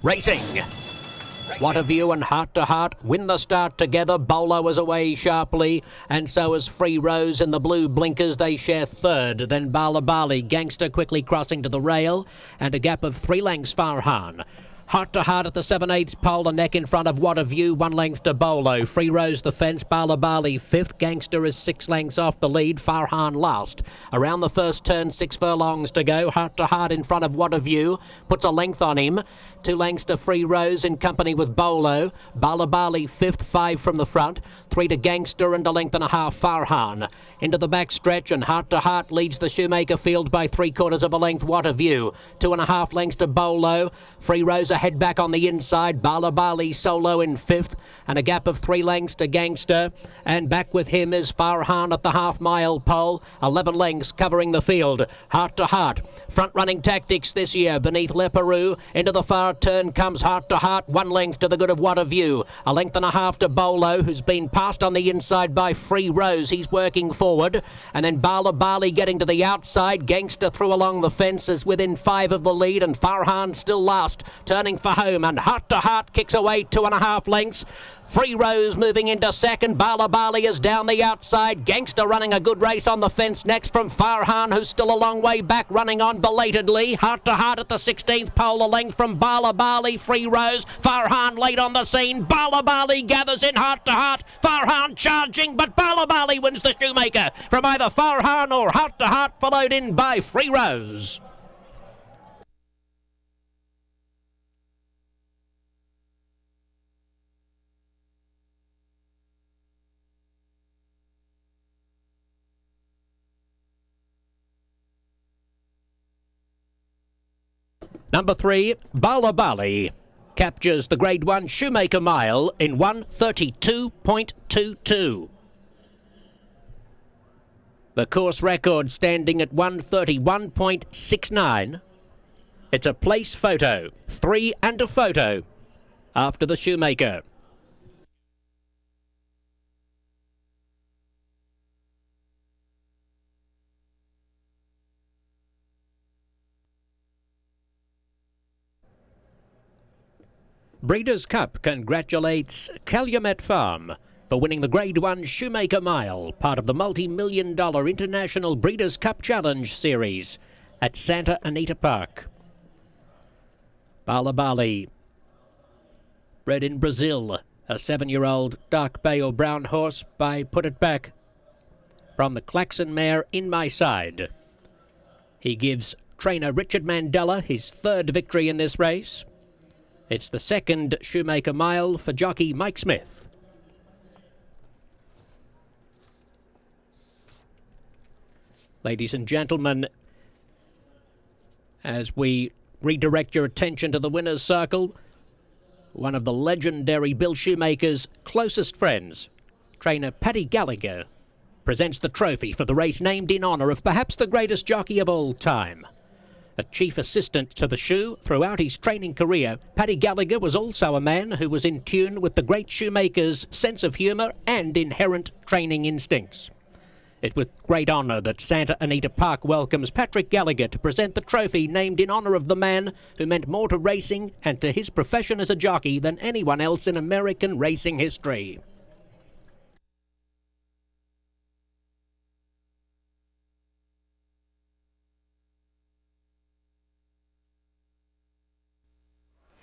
Racing. What a View and Heart to Heart win the start together. Bolo is away sharply, and so is Free Rose in the blue blinkers. They share third. Then Bali, Gangster quickly crossing to the rail, and a gap of 3 lengths Farhan. Heart to Heart at the 7/8 pole, a neck in front of What a View, 1 length to Bolo. Free Rose the fence, Bali 5th. Gangster is 6 lengths off the lead, Farhan last. Around the first turn, 6 furlongs to go. Heart to Heart in front of What a View, puts a length on him. 2 lengths to Free Rose in company with Bolo. Bali 5th, 5 from the front. 3 to Gangster and a length and a half Farhan. Into the back stretch, and Heart to Heart leads the Shoemaker field by 3/4 of a length. What a View, 2.5 lengths to Bolo. Free Rose head back on the inside. Bali solo in 5th, and a gap of 3 lengths to Gangster. And back with him is Farhan at the half-mile pole. 11 lengths covering the field. Heart to Heart, front-running tactics this year beneath Leperoux. Into the far turn comes Heart to Heart, 1 length to the good of What a View. A length and a half to Bolo, who's been passed on the inside by Free Rose. He's working forward. And then Bali getting to the outside. Gangster through along the fences within 5 of the lead, and Farhan still last, turning for home, and Heart to Heart kicks away 2.5 lengths. Free Rose moving into second. Bali is down the outside. Gangster running a good race on the fence next from Farhan, who's still a long way back, running on belatedly. Heart to Heart at the 16th pole, a length from Bali. Free Rose, Farhan late on the scene. Bali gathers in Heart to Heart. Farhan charging, but Bali wins the Shoemaker from either Farhan or Heart to Heart, followed in by Free Rose. Number 3, Bali, captures the Grade 1 Shoemaker Mile in 1:32.22. The course record standing at 1:31.69. It's a place photo, 3 and a photo after the Shoemaker. Breeders' Cup congratulates Calumet Farm for winning the Grade 1 Shoemaker Mile, part of the multi-million-dollar International Breeders' Cup Challenge Series at Santa Anita Park. Bali, bred in Brazil, a 7-year-old dark bay or brown horse by Put It Back from the Claxon mare In My Side. He gives trainer Richard Mandella his 3rd victory in this race. It's the 2nd Shoemaker Mile for jockey Mike Smith. Ladies and gentlemen, as we redirect your attention to the winner's circle, one of the legendary Bill Shoemaker's closest friends, trainer Paddy Gallagher, presents the trophy for the race named in honour of perhaps the greatest jockey of all time. A chief assistant to the shoe throughout his training career, Paddy Gallagher was also a man who was in tune with the great Shoemaker's sense of humour and inherent training instincts. It's with great honour that Santa Anita Park welcomes Patrick Gallagher to present the trophy named in honour of the man who meant more to racing and to his profession as a jockey than anyone else in American racing history.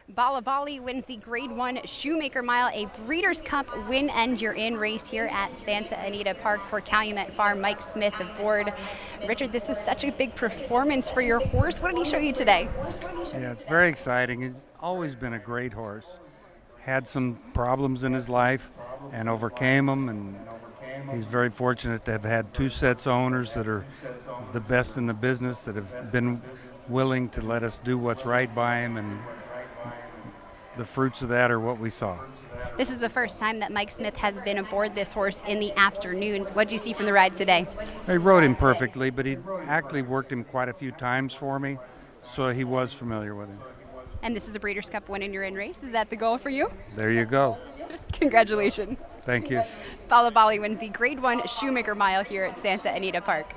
Bali wins the Grade 1 Shoemaker Mile, a Breeders' Cup win, and you're in race here at Santa Anita Park for Calumet Farm. Mike Smith aboard. Richard, this was such a big performance for your horse. What did he show you today? Yeah, it's very exciting. He's always been a great horse. Had some problems in his life and overcame them, and he's very fortunate to have had 2 sets of owners that are the best in the business, that have been willing to let us do what's right by him, and the fruits of that are what we saw. This is the first time that Mike Smith has been aboard this horse in the afternoons. What did you see from the ride today? I rode him perfectly, but he actually worked him quite a few times for me, so he was familiar with him. And this is a Breeders' Cup win and you're in race. Is that the goal for you? There you go. Congratulations. Thank you. Bali wins the Grade 1 Shoemaker Mile here at Santa Anita Park.